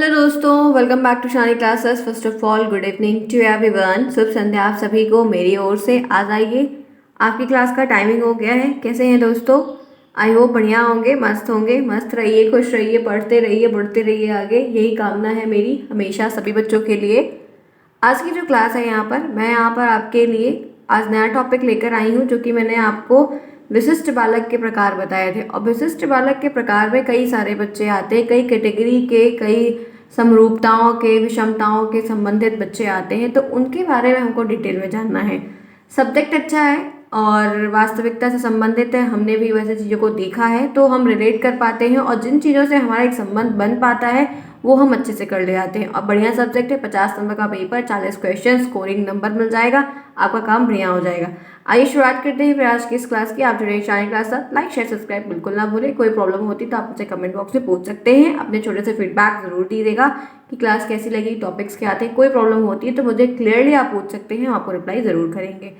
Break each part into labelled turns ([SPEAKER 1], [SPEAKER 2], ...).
[SPEAKER 1] Hello दोस्तों, welcome back to Shani classes. First of all good evening to everyone. शुभ संध्या आप सभी को मेरी ओर से। आज आइए, आपकी क्लास का टाइमिंग हो गया है। कैसे हैं दोस्तों? आई होप बढ़िया होंगे, मस्त होंगे। मस्त रहिए, खुश रहिए, पढ़ते रहिए, बढ़ते रहिए आगे, यही कामना है मेरी हमेशा सभी बच्चों के लिए। आज की जो क्लास है मैं यहाँ पर आपके लिए आज नया टॉपिक लेकर आई हूँ, जो कि मैंने आपको विशिष्ट बालक के प्रकार बताए थे। और विशिष्ट बालक के प्रकार में कई सारे बच्चे आते हैं, कई कैटेगरी के, कई समरूपताओं के, विषमताओं के संबंधित बच्चे आते हैं, तो उनके बारे में हमको डिटेल में जानना है। सब्जेक्ट अच्छा है और वास्तविकता से संबंधित है। हमने भी वैसे चीज़ों को देखा है तो हम रिलेट कर पाते हैं, और जिन चीज़ों से हमारा एक संबंध बन पाता है वो हम अच्छे से कर ले जाते हैं। और बढ़िया सब्जेक्ट है, 50 नंबर का पेपर, 40 क्वेश्चन, स्कोरिंग नंबर मिल जाएगा, आपका काम बढ़िया हो जाएगा। आइए शुरुआत करते हैं फिर आज की इस क्लास की। आप जुड़े शानी क्लास साथ, लाइक शेयर सब्सक्राइब बिल्कुल ना भूलें। कोई प्रॉब्लम होती तो आप मुझे कमेंट बॉक्स में पूछ सकते हैं। अपने छोटे से फीडबैक जरूर दीजिएगा कि क्लास कैसी लगी, टॉपिक्स क्या थे। कोई प्रॉब्लम होती है तो मुझे क्लियरली आप पूछ सकते हैं, हम आपको रिप्लाई ज़रूर करेंगे।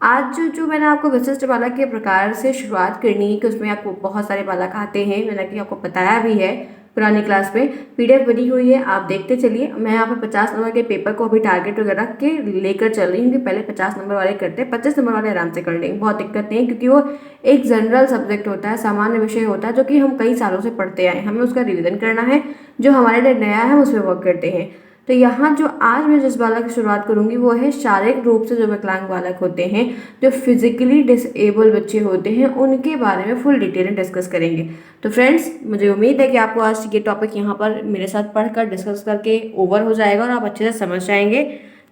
[SPEAKER 1] आज जो मैंने आपको विशिष्ट बालक के प्रकार से शुरुआत करनी है कि उसमें आपको बहुत सारे बालक आते हैं, मैंने कि आपको बताया भी है पुरानी क्लास में। पीडीएफ बनी हुई है, आप देखते चलिए। मैं यहाँ पर 50 नंबर के पेपर को अभी टारगेट वगैरह रख के लेकर चल रही हूँ कि पहले 50 नंबर वाले करते हैं, 25 नंबर वाले आराम से कर लेंगे, बहुत दिक्कत नहीं है, क्योंकि वो एक जनरल सब्जेक्ट होता है, सामान्य विषय होता है, जो कि हम कई सालों से पढ़ते आए, हमें उसका रिविजन करना है। जो हमारे लिए नया है उसमें वर्क करते हैं। तो यहाँ जो आज मैं जिस बालक की शुरुआत करूँगी वो है शारीरिक रूप से जो विकलांग बालक होते हैं, जो फिजिकली डिसेबल बच्चे होते हैं, उनके बारे में फुल डिटेल में डिस्कस करेंगे। तो फ्रेंड्स, मुझे उम्मीद है कि आपको आज ये टॉपिक यहाँ पर मेरे साथ पढ़कर डिस्कस करके ओवर हो जाएगा और आप अच्छे से समझ जाएंगे।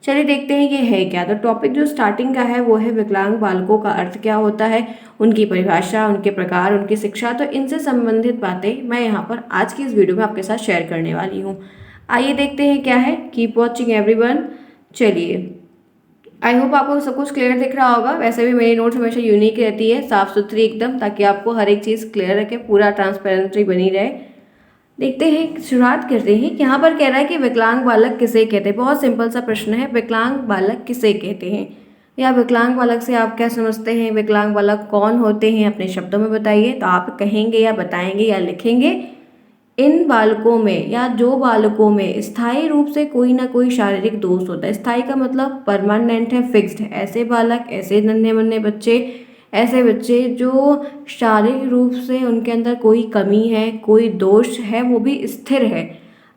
[SPEAKER 1] चलिए देखते हैं ये है क्या। तो टॉपिक जो स्टार्टिंग का है वो है विकलांग बालकों का अर्थ क्या होता है, उनकी परिभाषा, उनके प्रकार, उनकी शिक्षा। तो इनसे संबंधित बातें मैं यहाँ पर आज की इस वीडियो में आपके साथ शेयर करने वाली हूँ। आइए देखते हैं क्या है। Keep watching everyone. चलिए, आई होप आपको सब कुछ क्लियर दिख रहा होगा। वैसे भी मेरी नोट्स हमेशा यूनिक रहती है, साफ सुथरी एकदम, ताकि आपको हर एक चीज़ क्लियर रखे, पूरा ट्रांसपेरेंसी बनी रहे। देखते हैं, शुरुआत करते हैं। यहाँ पर कह रहा है कि विकलांग बालक किसे कहते हैं। बहुत सिंपल सा प्रश्न है, विकलांग बालक किसे कहते हैं, या विकलांग बालक से आप क्या समझते हैं, विकलांग बालक कौन होते हैं, अपने शब्दों में बताइए। तो आप कहेंगे या बताएंगे या लिखेंगे, इन बालकों में या जो बालकों में स्थायी रूप से कोई ना कोई शारीरिक दोष होता है। स्थायी का मतलब परमानेंट है, फिक्स्ड है। ऐसे बालक, ऐसे नन्हे मुन्ने बच्चे, ऐसे बच्चे जो शारीरिक रूप से उनके अंदर कोई कमी है, कोई दोष है, वो भी स्थिर है।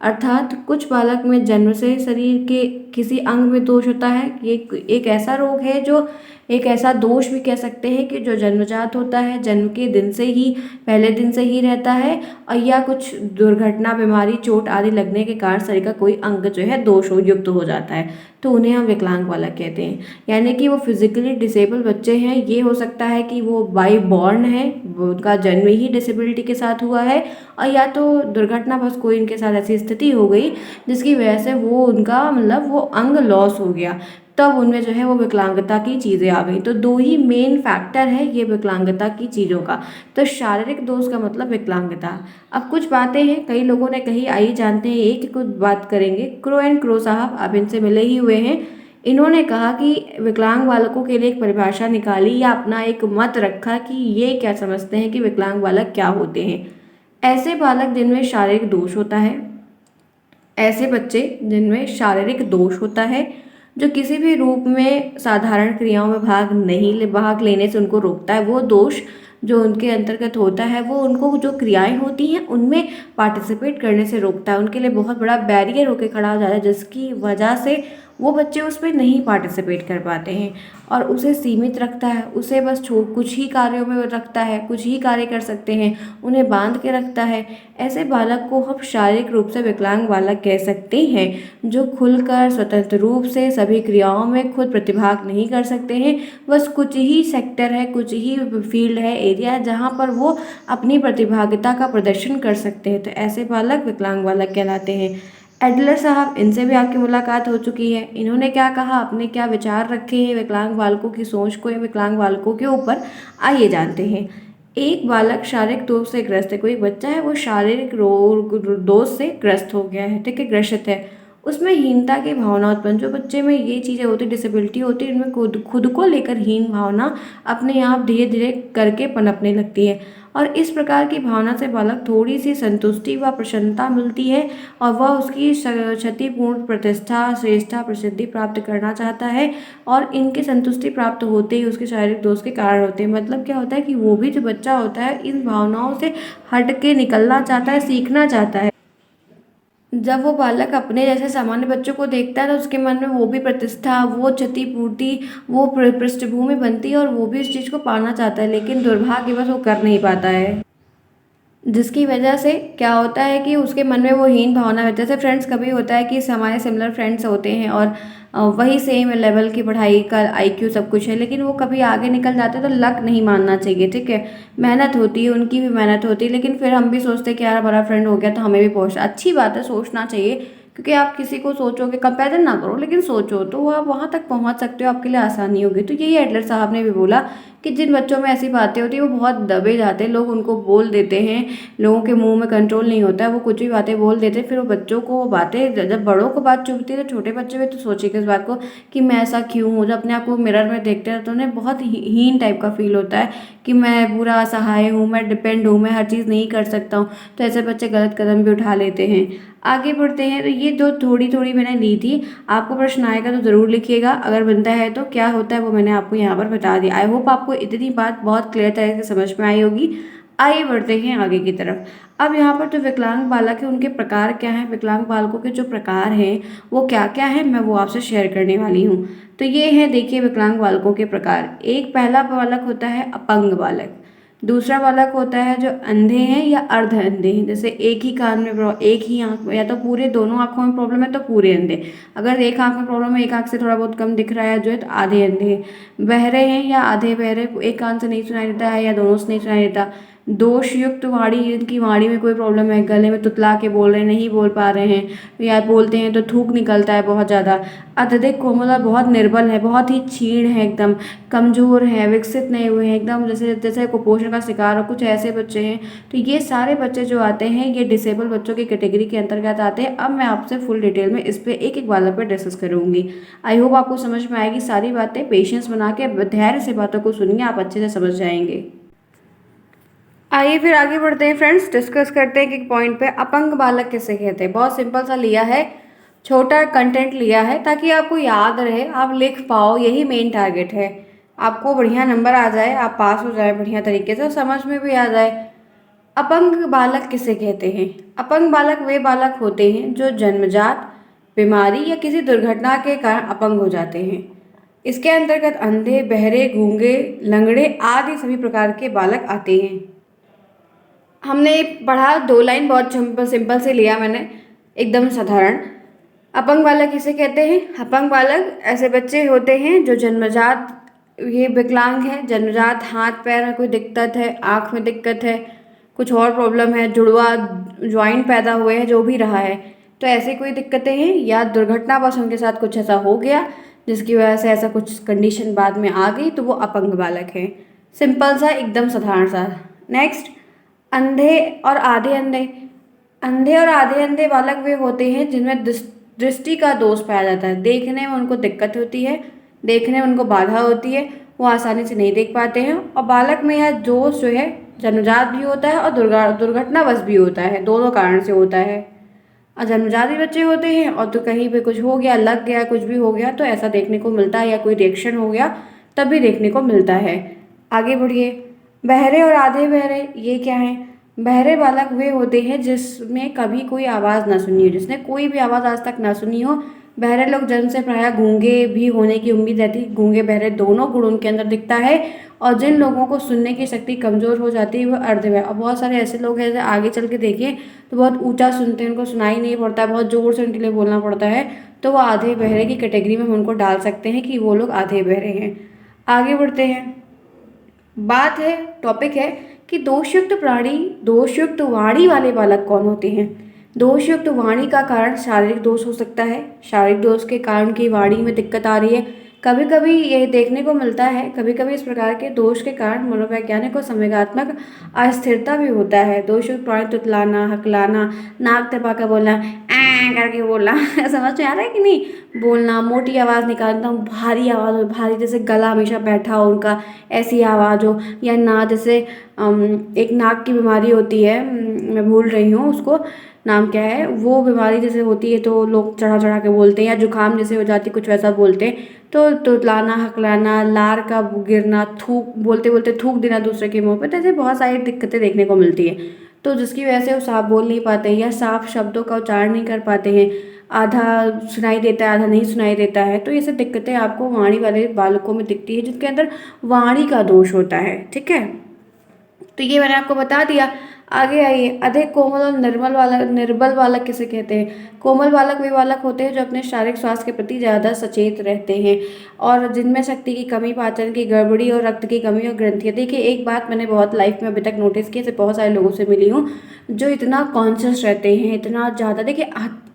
[SPEAKER 1] अर्थात कुछ बालक में जन्म से शरीर के किसी अंग में दोष होता है। ये एक ऐसा रोग है, जो एक ऐसा दोष भी कह सकते हैं कि जो जन्मजात होता है, जन्म के दिन से ही, पहले दिन से ही रहता है, और या कुछ दुर्घटना, बीमारी, चोट आदि लगने के कारण शरीर का कोई अंग जो है दोष युक्त हो जाता है, तो उन्हें हम विकलांग बालक कहते हैं। यानी कि वो फिजिकली डिसेबल बच्चे हैं। ये हो सकता है कि वो बाई बॉर्न है, उनका जन्म ही डिसेबिलिटी के साथ हुआ है, और या तो दुर्घटना बस कोई इनके साथ ऐसी स्थिति हो गई जिसकी वजह से वो उनका मतलब वो अंग लॉस हो गया, तब उनमें जो है वो विकलांगता की चीज़ें आ गई। तो दो ही मेन फैक्टर है ये विकलांगता की चीज़ों का। तो शारीरिक दोष का मतलब विकलांगता। अब कुछ बातें हैं, कई लोगों ने कही, आइए जानते हैं, एक कुछ बात करेंगे। क्रो एंड क्रो साहब, आप इनसे मिले ही हुए हैं। इन्होंने कहा कि विकलांग बालकों के लिए एक परिभाषा निकाली या अपना एक मत रखा कि ये क्या समझते हैं कि विकलांग बालक क्या होते हैं। ऐसे बालक जिनमें शारीरिक दोष होता है, ऐसे बच्चे जिनमें शारीरिक दोष होता है, जो किसी भी रूप में साधारण क्रियाओं में भाग लेने से उनको रोकता है। वो दोष जो उनके अंतर्गत होता है, वो उनको जो क्रियाएं होती हैं उनमें पार्टिसिपेट करने से रोकता है, उनके लिए बहुत बड़ा बैरियर होकर खड़ा हो जाता है, जिसकी वजह से वो बच्चे उसमें नहीं पार्टिसिपेट कर पाते हैं, और उसे सीमित रखता है। उसे बस कुछ ही कार्यों में रखता है, कुछ ही कार्य कर सकते हैं, उन्हें बांध के रखता है। ऐसे बालक को हम शारीरिक रूप से विकलांग बालक कह सकते हैं, जो खुलकर स्वतंत्र रूप से सभी क्रियाओं में खुद प्रतिभाग नहीं कर सकते हैं। बस कुछ ही सेक्टर है, कुछ ही फील्ड है, एरिया, जहाँ पर वो अपनी प्रतिभागिता का प्रदर्शन कर सकते हैं। तो ऐसे बालक विकलांग बालक कहलाते हैं। एडलर साहब, इनसे भी आपकी मुलाकात हो चुकी है। इन्होंने क्या कहा, अपने क्या विचार रखे हैं विकलांग बालकों की सोच को या विकलांग बालकों के ऊपर, आइए जानते हैं। एक बालक शारीरिक दोष से ग्रस्त है, कोई बच्चा है वो शारीरिक रोग दोष से ग्रस्त हो गया है, ठीक है, ग्रसित है। उसमें हीनता की भावना उत्पन्न, जो बच्चे में ये चीज़ें होती, डिसेबिलिटी होती है, इनमें खुद को लेकर हीन भावना अपने आप धीरे धीरे करके पनपने लगती है। और इस प्रकार की भावना से बालक थोड़ी सी संतुष्टि व प्रसन्नता मिलती है और वह उसकी क्षतिपूर्ण प्रतिष्ठा, श्रेष्ठता, प्रसिद्धि प्राप्त करना चाहता है और इनकी संतुष्टि प्राप्त होते ही उसके शारीरिक दोष के कारण होते हैं। मतलब क्या होता है कि वो भी जो बच्चा होता है इन भावनाओं से हट के निकलना चाहता है, सीखना चाहता है। जब वो बालक अपने जैसे सामान्य बच्चों को देखता है तो उसके मन में वो भी प्रतिष्ठा, वो क्षतिपूर्ति, वो पृष्ठभूमि बनती है और वो भी इस चीज़ को पाना चाहता है, लेकिन दुर्भाग्यवश वो कर नहीं पाता है। जिसकी वजह से क्या होता है कि उसके मन में वो हीन भावना है। जैसे फ्रेंड्स कभी होता है कि हमारे सिमिलर फ्रेंड्स होते हैं और वही सेम लेवल की पढ़ाई का आईक्यू सब कुछ है, लेकिन वो कभी आगे निकल जाते हैं तो लक नहीं मानना चाहिए, ठीक है। मेहनत होती है, उनकी भी मेहनत होती है, लेकिन फिर हम भी सोचते हैं कि यार हमारा फ्रेंड हो गया तो हमें भी पहुँच, अच्छी बात है, सोचना चाहिए। क्योंकि आप किसी को सोचोगे, कंपेरिजन ना करो, लेकिन सोचो तो आप वहाँ तक पहुँच सकते हो, आपके लिए आसानी होगी। तो यही एडलर साहब ने भी बोला कि जिन बच्चों में ऐसी बातें होती है वो बहुत दबे जाते हैं, लोग उनको बोल देते हैं, लोगों के मुंह में कंट्रोल नहीं होता है, वो कुछ भी बातें बोल देते हैं। फिर वो बच्चों को वो बातें, जब बड़ों को बात चुभती है तो छोटे बच्चे भी तो सोचेंगे इस बात को कि मैं ऐसा क्यों हूँ। जब अपने आप को मिरर में देखते हैं तो उन्हें बहुत हीन टाइप का फील होता है कि मैं पूरा असहाय हूँ, मैं डिपेंड हूँ, मैं हर चीज़ नहीं कर सकता हूँ। तो ऐसे बच्चे गलत कदम भी उठा लेते हैं। आगे बढ़ते हैं। तो ये जो थोड़ी थोड़ी मैंने ली थी, आपको प्रश्न आएगा तो ज़रूर लिखिएगा, अगर बनता है तो क्या होता है वो मैंने आपको यहाँ पर बता दिया। आई होप आपको इतनी बात बहुत क्लियर तरह से समझ में आई होगी। आइए बढ़ते हैं आगे की तरफ। अब यहाँ पर जो विकलांग बालक है उनके प्रकार क्या हैं, विकलांग बालकों के जो प्रकार हैं वो क्या क्या है, मैं वो आपसे शेयर करने वाली हूँ। तो ये है, देखिए विकलांग बालकों के प्रकार। एक पहला बालक होता है अपंग बालक। दूसरा बालक होता है जो अंधे हैं या अर्ध अंधे हैं, जैसे एक ही कान में एक ही आंख में, या तो पूरे दोनों आंखों में प्रॉब्लम है तो पूरे अंधे। अगर एक आंख में प्रॉब्लम है, एक आंख से थोड़ा बहुत कम दिख रहा है जो है, तो आधे अंधे हैं। बहरे हैं या आधे बहरे, एक कान से नहीं सुनाई देता है या दोनों से नहीं सुनाई देता। दोषयुक्त वाणी, इनकी वाणी में कोई प्रॉब्लम है, गले में तुतला के बोल रहे हैं, नहीं बोल पा रहे हैं, या बोलते हैं तो थूक निकलता है बहुत ज़्यादा। अत्यधिक कोमल और बहुत निर्बल है, बहुत ही क्षीण है, एकदम कमज़ोर है, विकसित नहीं हुए हैं, एकदम जैसे जैसे कुपोषण का शिकार हो, कुछ ऐसे बच्चे हैं। तो ये सारे बच्चे जो आते हैं ये डिसेबल बच्चों की कैटेगरी के अंतर्गत आते हैं। अब मैं आपसे फुल डिटेल में इस पर एक एक बालक पर डिस्कस करूँगी। आई होप आपको समझ में आएगी सारी बातें। पेशेंस बना के धैर्य से बातों को सुनिए, आप अच्छे से समझ जाएंगे। आइए फिर आगे बढ़ते हैं फ्रेंड्स, डिस्कस करते हैं कि पॉइंट पे अपंग बालक किसे कहते हैं। बहुत सिंपल सा लिया है, छोटा कंटेंट लिया है ताकि आपको याद रहे, आप लिख पाओ, यही मेन टारगेट है। आपको बढ़िया नंबर आ जाए, आप पास हो जाए बढ़िया तरीके से, समझ में भी आ जाए। अपंग बालक किसे कहते हैं? अपंग बालक वे बालक होते हैं जो जन्मजात बीमारी या किसी दुर्घटना के कारण अपंग हो जाते हैं। इसके अंतर्गत अंधे, बहरे, गूंगे, लंगड़े आदि सभी प्रकार के बालक आते हैं। हमने पढ़ा 2 लाइन, बहुत सिंपल सिंपल से लिया मैंने, एकदम साधारण। अपंग बालक किसे कहते हैं? अपंग बालक ऐसे बच्चे होते हैं जो जन्मजात ये विकलांग है, जन्मजात हाथ पैर में कोई दिक्कत है, आँख में दिक्कत है, कुछ और प्रॉब्लम है, जुड़वा ज्वाइंट पैदा हुए हैं, जो भी रहा है, तो ऐसी कोई दिक्कतें हैं या दुर्घटनावश उनके साथ कुछ ऐसा हो गया जिसकी वजह से ऐसा कुछ कंडीशन बाद में आ गई, तो वो अपंग बालक है। सिंपल सा, एकदम साधारण सा। नेक्स्ट, अंधे और आधे अंधे। अंधे और आधे अंधे बालक वे होते हैं जिनमें दृष्टि का दोष पाया जाता है, देखने में उनको दिक्कत होती है, देखने में उनको बाधा होती है, वो आसानी से नहीं देख पाते हैं। और बालक में यह दोष जो है जन्मजात भी होता है और दुर्घटनावश भी होता है, दोनों कारण से होता है। और जन्मजात भी बच्चे होते हैं और तो कहीं पे कुछ हो गया, लग गया, कुछ भी हो गया तो ऐसा देखने को मिलता है, या कोई रिएक्शन हो गया तब भी देखने को मिलता है। आगे बढ़िए। बहरे और आधे बहरे, ये क्या है? बहरे बालक वे होते हैं जिसमें कभी कोई आवाज़ ना सुनी हो, जिसने कोई भी आवाज़ आज तक ना सुनी हो। बहरे लोग जन्म से प्रायः गूंगे भी होने की उम्मीद रहती है, गूंगे बहरे दोनों गुण उनके अंदर दिखता है। और जिन लोगों को सुनने की शक्ति कमज़ोर हो जाती है वो अर्धबहरे। और बहुत सारे ऐसे लोग हैं, जैसे आगे चल के देखिए तो बहुत ऊंचा सुनते हैं, उनको सुनाई नहीं पड़ता है, बहुत ज़ोर से उनके लिए बोलना पड़ता है, तो वो आधे बहरे की कैटेगरी में हम उनको डाल सकते हैं कि वो लोग आधे बहरे हैं। आगे बढ़ते हैं। बात है, टॉपिक है कि दोषयुक्त प्राणी, दोषयुक्त वाणी वाले बालक कौन होते हैं? दोषयुक्त वाणी का कारण शारीरिक दोष हो सकता है, शारीरिक दोष के कारण की वाणी में दिक्कत आ रही है,
[SPEAKER 2] कभी कभी ये देखने को मिलता है, कभी कभी इस प्रकार के दोष के कारण मनोवैज्ञानिक और संवेगात्मक अस्थिरता भी होता है। दोषयुक्त प्राणी तुतलाना, हकलाना, नाक दबा कर बोलना, करके बोलना समझ में आ रहा है कि नहीं? बोलना, मोटी आवाज़ निकालना, भारी आवाज़ हो, भारी जैसे गला हमेशा बैठा हो उनका, ऐसी आवाज़ हो, या ना जैसे एक नाक की बीमारी होती है, मैं भूल रही हूँ उसको नाम क्या है, वो बीमारी जैसे होती है तो लोग चढ़ा चढ़ा के बोलते हैं, या जुकाम जैसे हो जाती कुछ वैसा बोलते हैं। तो तुतलाना, हकलाना, लार का गिरना, थूक बोलते बोलते थूक देना दूसरे के मुंह पे, तो ऐसे बहुत सारी दिक्कतें देखने को मिलती है। तो जिसकी वजह से वो साफ बोल नहीं पाते हैं या साफ शब्दों का उच्चारण नहीं कर पाते हैं, आधा सुनाई देता है आधा नहीं सुनाई देता है। तो ये सब दिक्कतें आपको वाणी वाले बालकों में दिखती है जिनके अंदर वाणी का दोष होता है। ठीक है, तो ये मैंने आपको बता दिया। आगे आइए, अधिक कोमल और निर्बल बालक किसे कहते हैं? कोमल बालक वे बालक होते हैं जो अपने शारीरिक स्वास्थ्य के प्रति ज़्यादा सचेत रहते हैं और जिनमें शक्ति की कमी, पाचन की गड़बड़ी और रक्त की कमी और ग्रंथियाँ। देखिए, एक बात मैंने बहुत लाइफ में अभी तक नोटिस की, ऐसे बहुत सारे लोगों से मिली हूँ जो इतना कॉन्शियस रहते हैं, इतना ज़्यादा। देखिए,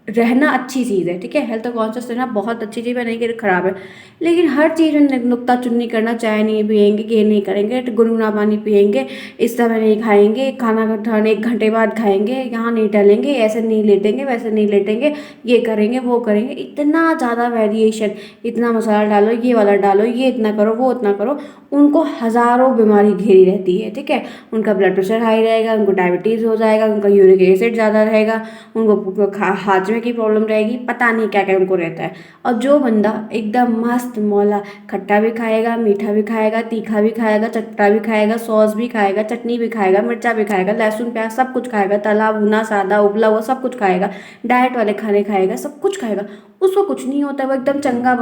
[SPEAKER 2] रहना अच्छी चीज़ है, ठीक है, हेल्थ कॉन्शियस रहना बहुत अच्छी चीज़ है, नहीं कि खराब है, लेकिन हर चीज़ में नुक्ता चुन्नी करना, चाय नहीं पियेंगे, ये नहीं करेंगे, गुनगुना पानी पियेंगे, इस समय नहीं खाएंगे, खाना खाने 1 घंटे बाद खाएंगे, यहाँ नहीं टलेंगे, ऐसे नहीं लेटेंगे, वैसे नहीं लेटेंगे, ये करेंगे वो करेंगे, इतना ज़्यादा वेरिएशन, इतना मसाला डालो, ये वाला डालो, ये इतना करो, वो उतना करो, उनको हज़ारों बीमारी घेरी रहती है। ठीक है, उनका ब्लड प्रेशर हाई रहेगा, उनको डायबिटीज़ हो जाएगा, उनका यूरिक एसिड ज़्यादा रहेगा, उनको हाजमे की प्रॉब्लम रहेगी, पता नहीं क्या क्या उनको रहता है। और जो बंदा एकदम मस्त मौला, खट्टा भी खाएगा, मीठा भी खाएगा, तीखा भी खाएगा, चटपटा भी खाएगा, सॉस भी खाएगा, चटनी भी खाएगा, मिर्चा भी खाएगा, लहसुन प्याज सब कुछ खाएगा, तला भुना सादा उबला हुआ सब कुछ खाएगा, डाइट वाले खाने खाएगा, सब कुछ खाएगा, उसको कुछ नहीं होता है, वो एकदम चंगा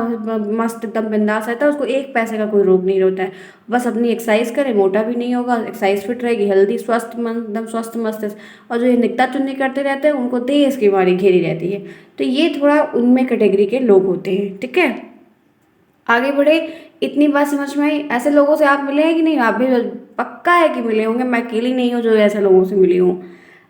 [SPEAKER 2] मस्त एकदम बिंदास रहता है, उसको 1 पैसे का कोई रोग नहीं होता है। बस अपनी एक्सरसाइज करे, मोटा भी नहीं होगा, एक्सरसाइज फिट रहेगी, हेल्दी स्वस्थ मन एकदम स्वस्थ मस्त। और जो ये निकता चुन्नी करते रहते हैं उनको देश की बीमारी घेरी रहती है। तो ये थोड़ा उनमें कैटेगरी के लोग होते हैं। ठीक है, आगे बढ़े। इतनी बात समझ में आई? ऐसे लोगों से आप मिले हैं कि नहीं? आप भी पक्का है कि मिले होंगे, मैं अकेली नहीं हूँ जो ऐसे लोगों से मिली हूँ।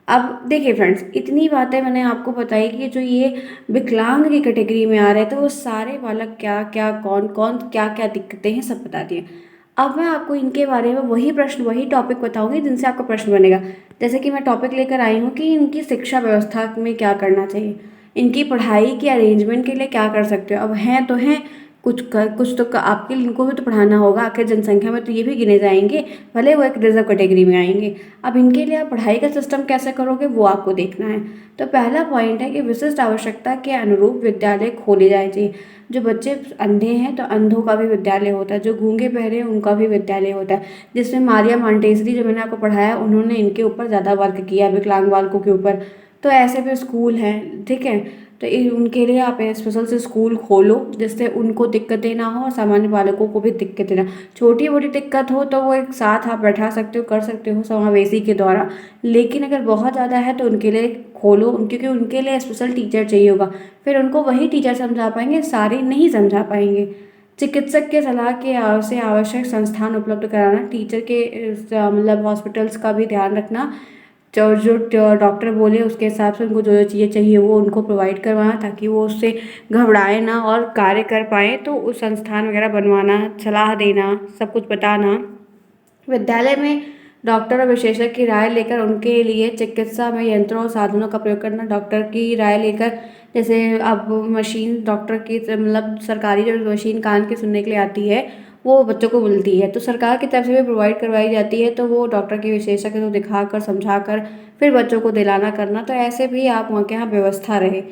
[SPEAKER 2] अब देखिए फ्रेंड्स, इतनी बातें मैंने आपको बताई कि जो ये विकलांग की कैटेगरी में आ रहे थे वो सारे बालक क्या क्या, कौन कौन, क्या क्या दिक्कतें हैं, सब बता दिए। अब मैं आपको इनके बारे में वही प्रश्न, वही टॉपिक बताऊंगी जिनसे आपका प्रश्न बनेगा। जैसे कि मैं टॉपिक लेकर आई हूँ कि इनकी शिक्षा व्यवस्था में क्या करना चाहिए, इनकी पढ़ाई के अरेंजमेंट के लिए क्या कर सकते हो। अब हैं तो हैं, कुछ तो आपके इनको भी तो पढ़ाना होगा, आखिर जनसंख्या में तो ये भी गिने जाएंगे, भले वो एक रिजर्व कैटेगरी में आएंगे। अब इनके लिए आप पढ़ाई का सिस्टम कैसे करोगे वो आपको देखना है। तो पहला पॉइंट है कि विशिष्ट आवश्यकता के अनुरूप विद्यालय खोले जाए चाहिए। जो बच्चे अंधे हैं तो अंधों का भी विद्यालय होता है, जो गूंगे बहरे हैं उनका भी विद्यालय होता है, जिसमें मारिया मॉन्टेसरी जो मैंने आपको पढ़ाया उन्होंने इनके ऊपर ज़्यादा वर्क किया, विकलांग बालकों के ऊपर। तो ऐसे भी स्कूल हैं, ठीक है, तो उनके लिए आप स्पेशल से स्कूल खोलो जिससे उनको दिक्कतें ना हो और सामान्य बालकों को भी दिक्कतें ना। छोटी मोटी दिक्कत हो तो वो एक साथ आप बैठा सकते हो, कर सकते हो समावेशी के द्वारा, लेकिन अगर बहुत ज़्यादा है तो उनके लिए खोलो, क्योंकि उनके लिए स्पेशल टीचर चाहिए होगा, फिर उनको वही टीचर समझा पाएंगे, सारे नहीं समझा पाएंगे। चिकित्सक के सलाह के से आवश्यक संस्थान उपलब्ध कराना, टीचर के मतलब हॉस्पिटल्स का भी ध्यान रखना, जो डॉक्टर बोले उसके हिसाब से उनको जो जो चीज़ें चाहिए वो उनको प्रोवाइड करवाना, ताकि वो उससे घबराए ना और कार्य कर पाएँ। तो उस संस्थान वगैरह बनवाना, सलाह देना, सब कुछ बताना। विद्यालय में डॉक्टर और विशेषज्ञ की राय लेकर उनके लिए चिकित्सा में यंत्रों और साधनों का प्रयोग करना, डॉक्टर की राय लेकर, जैसे अब मशीन डॉक्टर की मतलब सरकारी जो मशीन कान के सुनने के लिए आती है वो बच्चों को मिलती है, तो सरकार की तरफ से भी प्रोवाइड करवाई जाती है, तो वो डॉक्टर के विशेषज्ञ को दिखाकर समझाकर फिर बच्चों को दिलाना करना। तो ऐसे भी आप वहाँ के यहाँ व्यवस्था रहे।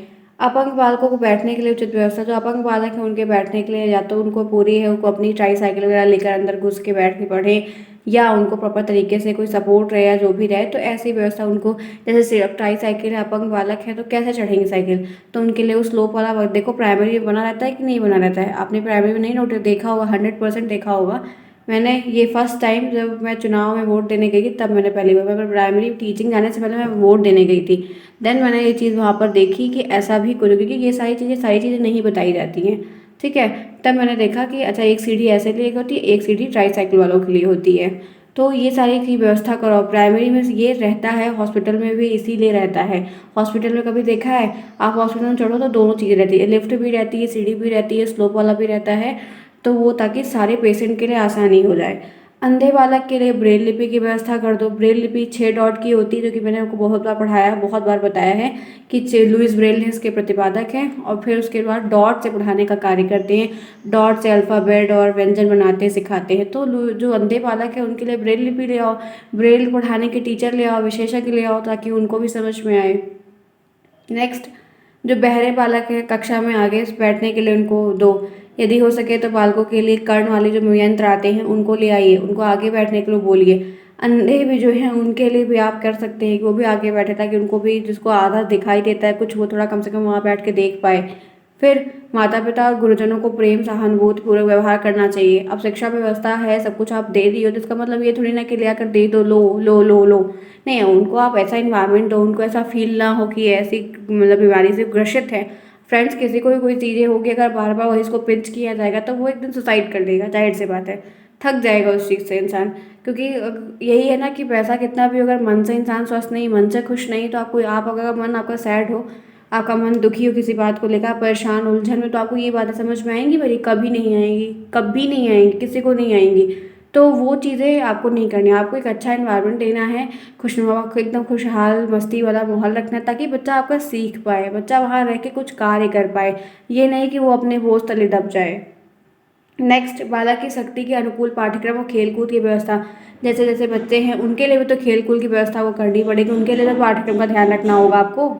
[SPEAKER 2] अपंग बालकों को बैठने के लिए उचित व्यवस्था, जो अपंग बालक हैं उनके बैठने के लिए या तो उनको पूरी है, उनको अपनी ट्राई साइकिल वगैरह लेकर अंदर घुस के बैठ के पढ़ें, या उनको प्रॉपर तरीके से कोई सपोर्ट रहे या जो भी रहे, तो ऐसी व्यवस्था उनको। जैसे ट्राई साइकिल है, अपंग बालक है तो कैसे चढ़ेंगे साइकिल, तो उनके लिए वो स्लोप वाला वर्क, देखो प्राइमरी में बना रहता है कि नहीं बना रहता है, आपने प्राइमरी में नहीं नोट देखा होगा, 100% देखा होगा। मैंने ये फर्स्ट टाइम जब मैं चुनाव में वोट देने गई थी तब मैंने पहली बार, मैं प्राइमरी टीचिंग जाने से पहले मैं वोट देने गई थी, देन मैंने ये चीज़ वहाँ पर देखी कि ऐसा भी कुछ, क्योंकि ये सारी चीज़ें नहीं बताई जाती हैं। ठीक है, तब मैंने देखा कि अच्छा एक सीढ़ी ऐसे लिए होती है, एक सीढ़ी ट्राई साइकिल वालों के लिए होती है। तो ये सारी की व्यवस्था करो। प्राइमरी में ये रहता है, हॉस्पिटल में भी इसीलिए रहता है। हॉस्पिटल में कभी देखा है आप हॉस्पिटल में चढ़ो तो दोनों चीज़ें रहती है, लिफ्ट भी रहती है, सीढ़ी भी रहती है, स्लोप वाला भी रहता है, तो वो ताकि सारे पेशेंट के लिए आसानी हो जाए। अंधे बालक के लिए ब्रेल लिपि की व्यवस्था कर दो। ब्रेल लिपि 6 डॉट की होती है, जो कि मैंने आपको बहुत बार पढ़ाया, बहुत बार बताया है कि लुइस ब्रेल ने इसके प्रतिपादक हैं। और फिर उसके बाद डॉट से पढ़ाने का कार्य करते हैं, डॉट से अल्फ़ाबेट और व्यंजन बनाते सिखाते हैं। तो जो अंधे बालक है उनके लिए ब्रेल लिपि ले आओ, ब्रेल पढ़ाने के टीचर ले आओ, विशेषज्ञ ले आओ, ताकि उनको भी समझ में आए। नेक्स्ट, जो बहरे बालक है कक्षा में आगे बैठने के लिए उनको दो। यदि हो सके तो बालकों के लिए कर्ण वाले जो यंत्र आते हैं उनको ले आइए, उनको आगे बैठने के लिए बोलिए। अंधे भी जो हैं उनके लिए भी आप कर सकते हैं कि वो भी आगे बैठे, ताकि उनको भी, जिसको आधा दिखाई देता है कुछ, वो थोड़ा कम से कम वहाँ बैठ के देख पाए। फिर माता पिता और गुरुजनों को प्रेम सहानुभूतिपूर्वक व्यवहार करना चाहिए। अब शिक्षा व्यवस्था है, सब कुछ आप दे दी हो, तो इसका मतलब ये थोड़ी ना कि ले आकर दे दो, लो लो लो लो। नहीं, उनको आप ऐसा इन्वायरमेंट दो, उनको ऐसा फील ना हो कि ऐसी मतलब बीमारी से ग्रसित है। फ्रेंड्स, किसी को भी कोई चीज़ें होगी, अगर बार बार वही इसको पिंच किया जाएगा तो वो एक दिन सुसाइड कर लेगा, जाहिर सी बात है, थक जाएगा उस चीज़ से इंसान। क्योंकि यही है ना कि पैसा कितना भी, अगर मन से इंसान स्वस्थ नहीं, मन से खुश नहीं, तो आपको, आप अगर मन आपका सैड हो, आपका मन दुखी हो किसी बात को लेकर, परेशान उलझन में, तो आपको ये बातें समझ में आएंगी? मेरी कभी नहीं आएंगी, कभी नहीं आएंगी, किसी को नहीं आएंगी। तो वो चीज़ें आपको नहीं करनी है। आपको एक अच्छा इन्वायरमेंट देना है, खुशनुमा, एकदम खुशहाल मस्ती वाला माहौल रखना है, ताकि बच्चा आपका सीख पाए, बच्चा वहाँ रह के कुछ कार्य कर पाए, ये नहीं कि वो अपने बोझ तले दब जाए। नेक्स्ट, बालक की शक्ति के अनुकूल पाठ्यक्रम और खेलकूद की व्यवस्था। जैसे जैसे बच्चे हैं उनके लिए भी तो खेलकूद की व्यवस्था वो करनी पड़ेगी, उनके लिए तो पाठ्यक्रम का ध्यान रखना होगा आपको।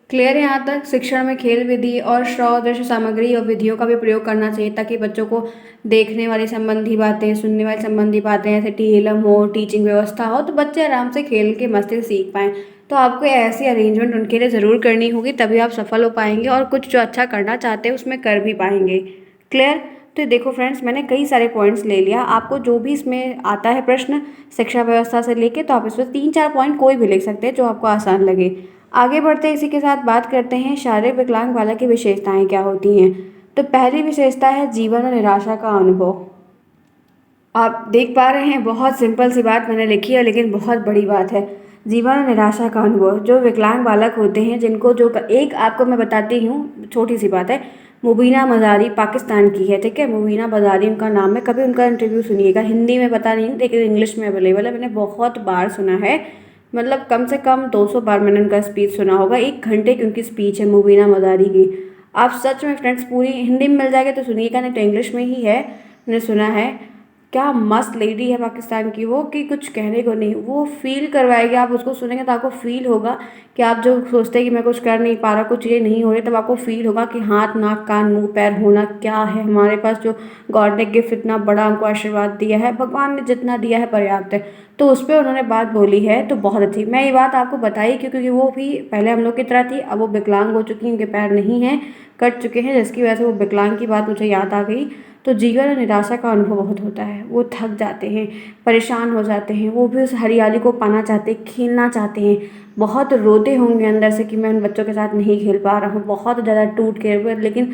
[SPEAKER 2] क्लियर है यहाँ तक? शिक्षण में खेल विधि और श्रव्य दृश्य सामग्री और विधियों का भी प्रयोग करना चाहिए, ताकि बच्चों को देखने वाली संबंधी बातें, सुनने वाली संबंधी बातें, जैसे टीएलएम हो, टीचिंग व्यवस्था हो, तो बच्चे आराम से खेल के मस्ती से सीख पाएँ। तो आपको ऐसी अरेंजमेंट उनके लिए ज़रूर करनी होगी, तभी आप सफल हो पाएंगे और कुछ जो अच्छा करना चाहते हैं उसमें कर भी पाएंगे। क्लियर? तो देखो फ्रेंड्स, मैंने कई सारे पॉइंट्स ले लिया, आपको जो भी इसमें आता है प्रश्न शिक्षा व्यवस्था से लेके, तो आप इसमें 3-4 पॉइंट कोई भी लिख सकते हैं जो आपको आसान लगे। आगे बढ़ते हैं, इसी के साथ बात करते हैं शारीरिक विकलांग बालक की विशेषताएं क्या होती हैं। तो पहली विशेषता है जीवन और निराशा का अनुभव। आप देख पा रहे हैं, बहुत सिंपल सी बात मैंने लिखी है, लेकिन बहुत बड़ी बात है। जीवन और निराशा का अनुभव। जो विकलांग बालक होते हैं, जिनको जो एक आपको मैं बताती हूँ, छोटी सी बात है। मुबीना मज़ारी पाकिस्तान की है, ठीक है, मुबीना मज़ारी उनका नाम है। कभी उनका इंटरव्यू सुनिएगा, हिंदी में पता नहीं लेकिन इंग्लिश में अवेलेबल है, मैंने बहुत बार सुना है, मतलब कम से कम 200 बार मैंने उनका स्पीच सुना होगा। 1 घंटे की उनकी स्पीच है मुबीना मज़ारी की। आप सच में फ्रेंड्स, पूरी हिंदी में मिल जाएगी तो सुनिएगा, नहीं तो इंग्लिश में ही है, मैंने सुना है। क्या मस्त लेडी है पाकिस्तान की वो, कि कुछ कहने को नहीं। वो फील करवाएगी, आप उसको सुनेंगे तो आपको फील होगा कि आप जो सोचते हैं कि मैं कुछ कर नहीं पा रहा, कुछ चीज़ें नहीं हो रही, तब आपको फील होगा कि हाथ नाक कान मुंह पैर होना क्या है हमारे पास। जो गॉड ने गिफ्ट इतना बड़ा हमको आशीर्वाद दिया है, भगवान ने जितना दिया है पर्याप्त है। तो उस पर उन्होंने बात बोली है, तो बहुत अच्छी। मैं ये बात आपको बताई क्योंकि वो भी पहले हम लोग की तरह थी, अब वो विकलांग हो चुकी, उनके पैर नहीं हैं, कट चुके हैं, जिसकी वजह से वो विकलांग की बात मुझे याद आ गई। तो जीवन और निराशा का अनुभव बहुत होता है, वो थक जाते हैं, परेशान हो जाते हैं, वो भी उस हरियाली को पाना चाहते हैं, खेलना चाहते हैं, बहुत रोते होंगे अंदर से कि मैं उन बच्चों के साथ नहीं खेल पा रहा हूँ, बहुत ज़्यादा टूट के हुए। लेकिन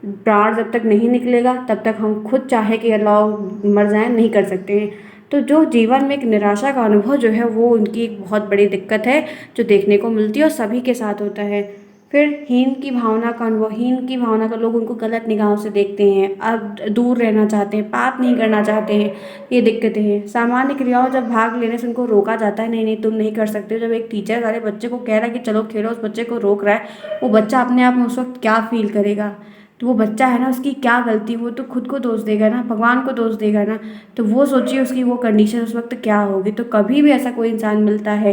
[SPEAKER 2] प्राण जब तक नहीं निकलेगा तब तक हम खुद चाहे कि अल्लाह मर जाएं, नहीं कर सकते हैं। तो जो जीवन में एक निराशा का अनुभव जो है, वो उनकी एक बहुत बड़ी दिक्कत है, जो देखने को मिलती है और सभी के साथ होता है। फिर हीन की भावना का अनुभव। हीन की भावना का, लोग उनको गलत निगाहों से देखते हैं, अब दूर रहना चाहते हैं, पाप नहीं करना चाहते हैं, ये दिक्कतें हैं। सामान्य क्रियाओं जब भाग लेने से उनको रोका जाता है, नहीं नहीं तुम नहीं कर सकते हो। जब एक टीचर सारे बच्चे को कह रहा है कि चलो खेलो, उस बच्चे को रोक रहा है, वो बच्चा अपने आप में उस वक्त क्या फील करेगा? तो वो बच्चा है ना, उसकी क्या गलती, वो तो खुद को दोष देगा ना, भगवान को दोष देगा ना। तो वो सोचिए उसकी वो कंडीशन उस वक्त क्या होगी। तो कभी भी ऐसा कोई इंसान मिलता है,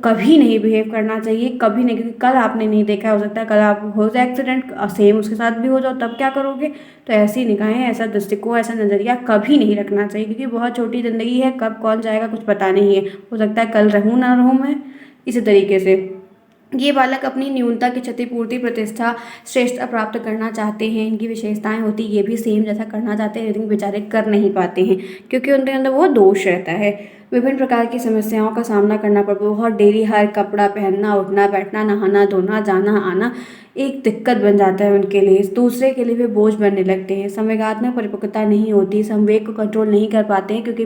[SPEAKER 2] कभी नहीं बिहेव करना चाहिए, कभी नहीं, क्योंकि कल आपने नहीं देखा, हो सकता है कल आप हो जाए एक्सीडेंट, सेम उसके साथ भी हो जाओ, तब क्या करोगे? तो ऐसी निगाहें, ऐसा दृष्टिकोण, ऐसा नज़रिया कभी नहीं रखना चाहिए, क्योंकि बहुत छोटी ज़िंदगी है, कब कौन जाएगा कुछ पता नहीं है, हो सकता है कल रहूँ ना रहूँ मैं। इसी तरीके से ये बालक अपनी न्यूनता की क्षतिपूर्ति, प्रतिष्ठा, श्रेष्ठता प्राप्त करना चाहते हैं, इनकी विशेषताएं होती, ये भी सेम जैसा करना चाहते हैं, लेकिन बेचारे कर नहीं पाते हैं, क्योंकि उनके अंदर वो दोष रहता है। विभिन्न प्रकार की समस्याओं का सामना करना पड़ता है। बहुत डेली हर कपड़ा पहनना, उठना बैठना, नहाना धोना, जाना आना एक दिक्कत बन जाता है उनके लिए, दूसरे के लिए भी बोझ बनने लगते हैं। संवेगात्मक परिपक्वता नहीं होती, संवेग को कंट्रोल नहीं कर पाते हैं, क्योंकि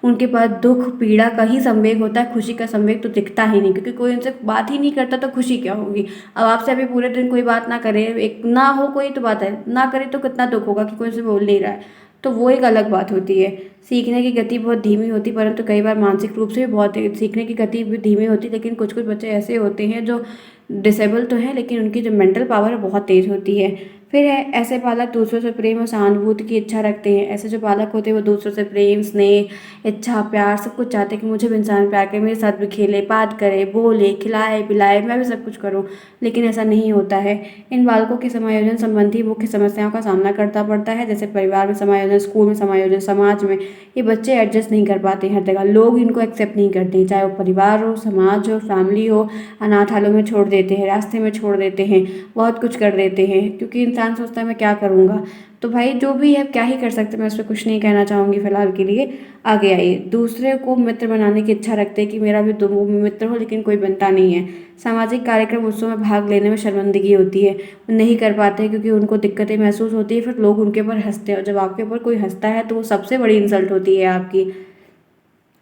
[SPEAKER 2] उनके पास दुख पीड़ा का ही संवेग होता है, खुशी का संवेग तो दिखता ही नहीं, क्योंकि कोई उनसे बात ही नहीं करता तो खुशी क्या होगी। अब आपसे अभी पूरे दिन कोई बात ना करे, एक ना हो कोई तो बात है, ना करे तो कितना दुख होगा कि कोई उनसे बोल नहीं रहा है, तो वो एक अलग बात होती है। सीखने की गति बहुत धीमी होती, परंतु कई बार मानसिक रूप से भी बहुत सीखने की गति भी धीमी होती, लेकिन कुछ कुछ बच्चे ऐसे होते हैं जो डिसेबल तो हैं, लेकिन उनकी जो मेंटल पावर है बहुत तेज़ होती है। फिर है ऐसे बालक दूसरों से प्रेम और सहानुभूति की इच्छा रखते हैं। ऐसे जो बालक होते हैं वो दूसरों से प्रेम, स्नेह, इच्छा, प्यार सब कुछ चाहते हैं कि मुझे भी इंसान प्यार करे, मेरे साथ भी खेले, बात करे, बोले, खिलाए पिलाए, मैं भी सब कुछ करूं, लेकिन ऐसा नहीं होता है। इन बालकों की समायोजन संबंधी मुख्य समस्याओं का सामना करना पड़ता है, जैसे परिवार में समायोजन, स्कूल में समायोजन, समाज में। ये बच्चे एडजस्ट नहीं कर पाते हर जगह, लोग इनको एक्सेप्ट नहीं करते, चाहे वो परिवार हो, समाज हो, फैमिली हो, अनाथालयों में छोड़ देते हैं, रास्ते में छोड़ देते हैं, बहुत कुछ कर देते हैं, क्योंकि इंसान सोचता है मैं क्या करूँगा। तो भाई जो भी है क्या ही कर सकते, मैं इस पर कुछ नहीं कहना चाहूँगी फिलहाल के लिए। आगे आइए, दूसरे को मित्र बनाने की इच्छा रखते हैं कि मेरा भी दो मित्र हो, लेकिन कोई बनता नहीं है। सामाजिक कार्यक्रम उत्सव में भाग लेने में शर्मिंदगी होती है, वो नहीं कर पाते क्योंकि उनको दिक्कतें महसूस होती है, फिर लोग उनके ऊपर हंसते हैं, और जब आपके ऊपर कोई हंसता है तो वो सबसे बड़ी इंसल्ट होती है आपकी।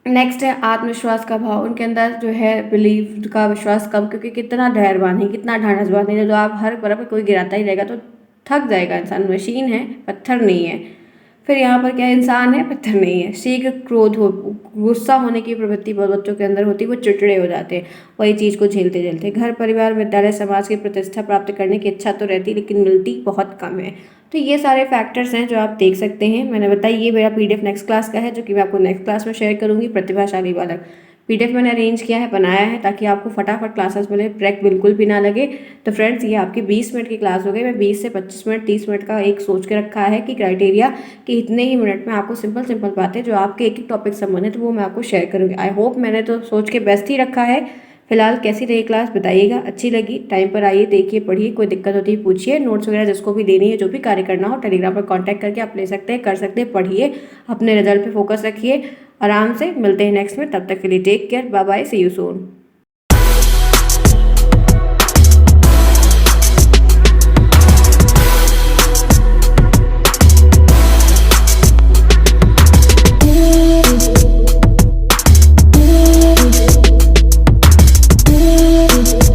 [SPEAKER 2] नेक्स्ट है आत्मविश्वास का भाव, उनके अंदर जो है बिलीव का विश्वास कम, क्योंकि कितना धैर्यवान है, कितना ढाढ़स बांधे है, जो आप हर तरफ कोई गिराता ही रहेगा तो थक जाएगा इंसान। मशीन है, पत्थर नहीं है। फिर यहाँ पर क्या है, इंसान है, पत्थर नहीं है। शीघ्र क्रोध हो, गुस्सा होने की प्रवृत्ति बहुत बच्चों के अंदर होती है, वो चिड़चिड़े हो जाते हैं वही चीज़ को झेलते झेलते। घर परिवार विद्यालय समाज की प्रतिष्ठा प्राप्त करने की इच्छा तो रहती, लेकिन मिलती बहुत कम है। तो ये सारे फैक्टर्स हैं जो आप देख सकते हैं। मैंने बताया ये मेरा पीडीएफ नेक्स्ट क्लास का है, जो कि मैं आपको नेक्स्ट क्लास में शेयर करूँगी। प्रतिभाशाली बालक पीडीएफ मैंने अरेंज किया है, बनाया है, ताकि आपको फटाफट क्लासेस मिले, ब्रेक बिल्कुल भी ना लगे। तो फ्रेंड्स ये आपकी 20 मिनट की क्लास हो गई। मैं 20 से 25 मिनट 30 मिनट का एक सोच के रखा है कि क्राइटेरिया कि इतने ही मिनट में आपको सिंपल सिंपल बातें जो आपके एक एक टॉपिक संबंधित वो मैं आपको शेयर करूँगी। आई होप मैंने तो सोच के बेस्ट ही रखा है। फिलहाल कैसी रही क्लास बताइएगा, अच्छी लगी? टाइम पर आइए, देखिए, पढ़िए, कोई दिक्कत होती है पूछिए। नोट्स वगैरह जिसको भी देनी है, जो भी कार्य करना हो, टेलीग्राम पर कांटेक्ट करके आप ले सकते हैं, कर सकते हैं। पढ़िए, अपने रिजल्ट पे फोकस रखिए, आराम से। मिलते हैं नेक्स्ट में, तब तक के लिए take care, bye bye, see you soon.